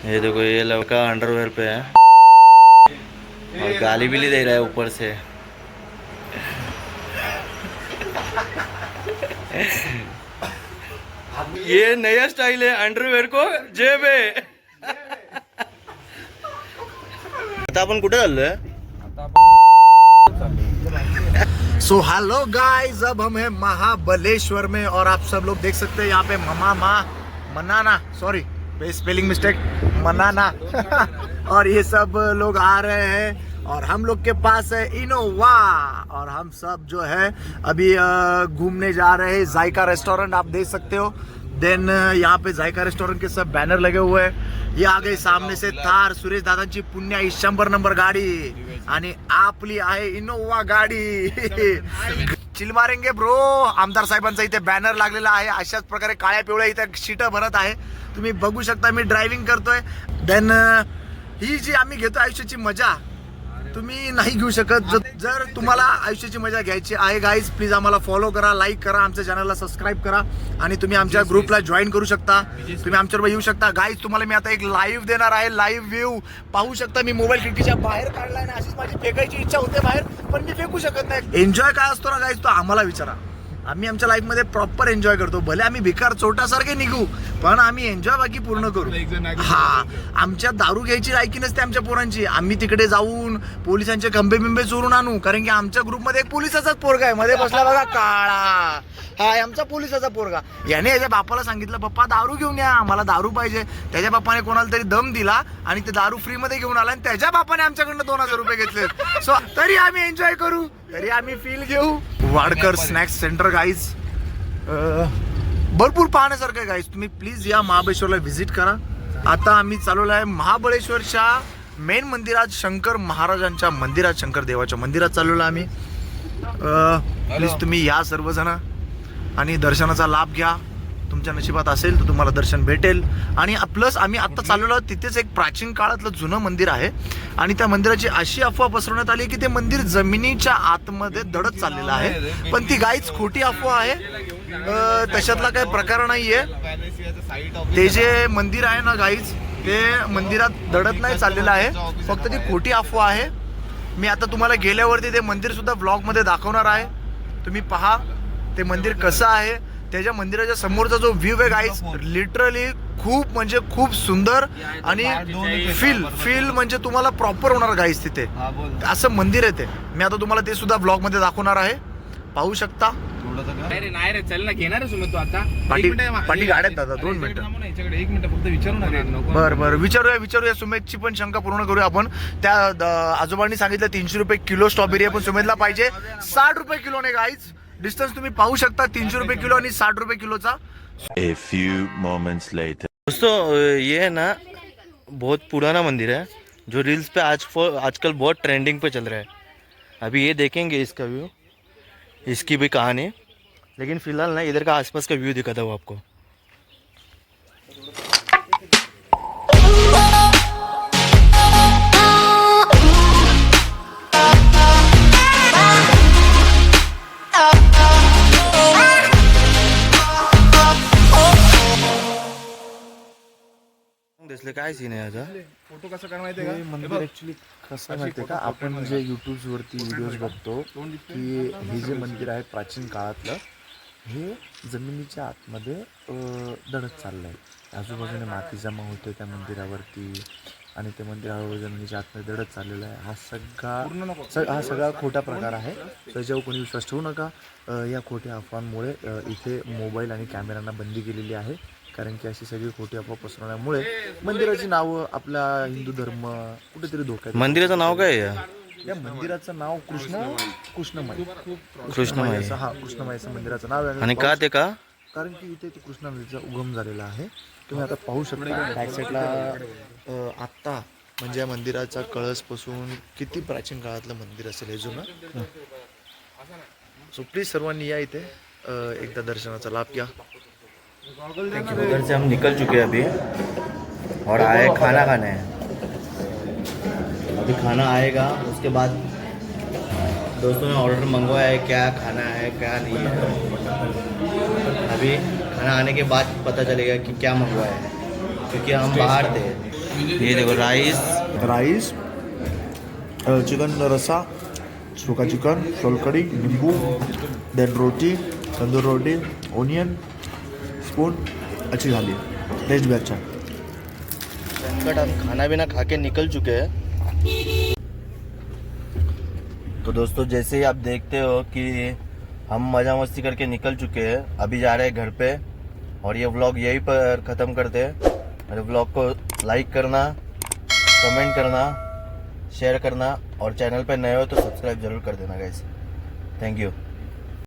ये देखो ये लड़का अंडरवेयर पे है और गाली भी दे रहा है ऊपर से। ये नया स्टाइल है अंडरवेयर को जेब है। आता आपण कुठे चाललोय? सो हेलो गाइस, अब हम हैं महाबलेश्वर में और आप सब लोग देख सकते हैं यहाँ पे मनाना, सॉरी स्पेलिंग मिस्टेक, मनाना और ये सब लोग आ रहे हैं और हम लोग के पास है इनोवा और हम सब जो है अभी घूमने जा रहे हैं जायका रेस्टोरेंट, आप देख सकते हो। देन यहाँ पे जायका रेस्टोरेंट के सब बैनर लगे हुए हैं। ये आ गई सामने से थार, सुरेश दादांची पुण्या 100 नंबर गाडी आणि आपली आहे इनोवा गाडी। चिल मारेंगे ब्रो। आमदार साहेबांचा इथे बॅनर लागलेला आहे, अशाच प्रकारे काळ्या पिवळ्या इथे शीट भरत आहे, तुम्ही बघू शकता। मी ड्रायव्हिंग करतोय। देन ही जी आम्ही घेतो आयुष्याची मजा तुम्ही नाही घेऊ शकत। जर तुम्हाला आयुष्याची मजा घ्यायची आहे गाईज, प्लीज आम्हाला फॉलो करा, लाईक करा, आमच्या चॅनलला सबस्क्राईब करा आणि तुम्ही आमच्या ग्रुपला जॉईन करू शकता। तुम्ही आमच्याबरोबर येऊ शकता गाईज। तुम्हाला मी आता एक लाईव्ह देणार आहे, लाईव्ह व्ह्यू पाहू शकता। मी मोबाईल खिडकीच्या बाहेर काढलाय ना, अशीच माझी फेकायची इच्छा होते बाहेर, पण मी फेकू शकत नाही। एन्जॉय काय असतो ना गाईज, तो आम्हाला विचारा। आम्ही आमच्या लाईफ मध्ये प्रॉपर एन्जॉय करतो, भले आम्ही भिकार चोटासारखे निघू पण आम्ही एन्जॉय बाकी पूर्ण करू। हा, आमच्या दारू घ्यायची लायकी नसते आमच्या पोरांची। आम्ही तिकडे जाऊन पोलिसांचे खंबे बिंबे चोरून आणू, कारण की आमच्या ग्रुपमध्ये एक पोलिसाचाच पोरगा आहे, मध्ये बसला बघा काळा, हा आमचा पोलिसाचा पोरगा। याने याच्या बापाला सांगितलं पप्पा दारू घेऊन या, मला दारू पाहिजे। त्याच्या बापाने कोणाला तरी दम दिला आणि ते दारू फ्री मध्ये घेऊन आला आणि त्याच्या बापाने आमच्याकडनं 2000 रुपये घेतले। सो तरी आम्ही एन्जॉय करू, तरी आम्ही फील घेऊ। वाडकर स्नॅक्स सेंटर गाईज भरपूर पाहण्यासारखं आहे गाईज, तुम्ही प्लीज या महाबळेश्वरला व्हिजिट करा। आता आम्ही चालवलो आहे महाबळेश्वरच्या मेन मंदिरात, शंकर महाराजांच्या मंदिरात, शंकर देवाच्या मंदिरात चालवलो आम्ही। प्लीज तुम्ही या सर्वजण आणि दर्शनाचा लाभ घ्या। तुमच्या नशिबात असेल तर तुम्हाला दर्शन भेटेल। आणि प्लस आम्ही आता चाललेलो तिथेच एक प्राचीन काळातलं जुनं मंदिर आहे आणि त्या मंदिराची अशी अफवा पसरवण्यात आली की ते मंदिर जमिनीच्या आतमध्ये दडत चाललेलं आहे, पण ती गाईच खोटी अफवा आहे। तशातला काही प्रकार नाहीये। ते जे मंदिर आहे ना गाईज, ते मंदिरात दडत नाही चाललेलं आहे, फक्त ती खोटी अफवा आहे। मी आता तुम्हाला गेल्यावरती ते मंदिर सुद्धा ब्लॉग मध्ये दाखवणार आहे, तुम्ही पहा ते मंदिर कसं आहे। त्याच्या मंदिराच्या समोरचा जो व्ह्यू आहे गाईज, लिटरली खूप म्हणजे खूप सुंदर आणि फील म्हणजे तुम्हाला प्रॉपर होणार गाईज। तिथे असं मंदिर आहे ते, मी आता तुम्हाला ते सुद्धा ब्लॉग मध्ये दाखवणार आहे, पाहू शकता। पाठी गाड्यात दादा 2 मिनिटं। बरं विचारूया सुमेधची पण शंका पूर्ण करूया आपण। त्या आजोबांनी सांगितलं 300 रुपये किलो स्ट्रॉबेरी आहे, पण सुमेधला पाहिजे 60 रुपये किलोने गाईज। डिस्टेंस तुम्ही पाहू शकता, 300 रुपये किलो आणि 60 रुपये किलोचा। A few moments later. दोस्तों ये है ना बहुत पुराना मंदिर है जो रील्स पे आजकल बहुत ट्रेंडिंग पे चल रहा है। अभी ये देखेंगे इसका व्यू, इसकी भी कहानी, लेकिन फिलहाल ना इधर का आसपास का व्यू दिखाता हूँ आपको। दिसले काय सीन आहे आता? फोटो कसं काय माहिती आहे का? मंदिर ऍक्च्युली कसं माहितीये का, आपण जे युट्यूब वरती व्हिडिओज बघतो की हे जे मंदिर आहे प्राचीन काळातलं, हे जमिनीच्या आतमध्ये दडत चाललंय। आजूबाजूने माती जमा होते त्या मंदिरावरती आणि ते मंदिरावर जमिनीच्या आतमध्ये दडत चाललेलं आहे। हा सगळा खोटा प्रकार आहे, त्याच्यावर कोणी विश्वास ठेवू नका। या खोट्या अफवांमुळे इथे मोबाईल आणि कॅमेऱ्यांना बंदी केलेली आहे, कारण की अशी सगळी खोटी अफवा पसरवण्यामुळे मंदिराची नावं, आपला हिंदू धर्म कुठेतरी धोक्यात। मंदिराचं नाव काय आहे? या मंदिराचं नाव कृष्णमय हा कृष्णमयचं मंदिराचं नाव आहे। आणि का ते का? कारण की इथे कृष्णा नदीचा उगम झालेला आहे। तुम्ही आता पाहू शकता बॅक साईडला आत्ता म्हणजे या मंदिराचा कळसपासून किती प्राचीन काळातलं मंदिर असेल हे जुनं। सो प्लीज सर्वांनी या इथे एकदा दर्शनाचा लाभ घ्या। उधर से हम निकल चुके हैं अभी और आए खाना खाने। अभी खाना आएगा, उसके बाद दोस्तों ने ऑर्डर मंगवाया है, क्या खाना है क्या नहीं है। अभी खाना आने के बाद पता चलेगा कि क्या मंगवाया है, क्योंकि हम बाहर थे। ये देखो राइस, राइस, चिकन रसा, सूखा चिकन, सोलकड़ी, नींबू, देन रोटी, तंदूर रोटी, ओनियन, स्पून, अच्छी थाली, टेस्ट भी अच्छा। संकट हम खाना पीना खा के निकल चुके हैं। तो दोस्तों जैसे ही आप देखते हो कि हम मज़ा मस्ती करके निकल चुके हैं, अभी जा रहे हैं घर पे और ये व्लॉग यहीं पर ख़त्म करते हैं। मेरे व्लॉग को लाइक करना, कमेंट करना, शेयर करना और चैनल पे नए हो तो सब्सक्राइब जरूर कर देना गाइस। Thank you.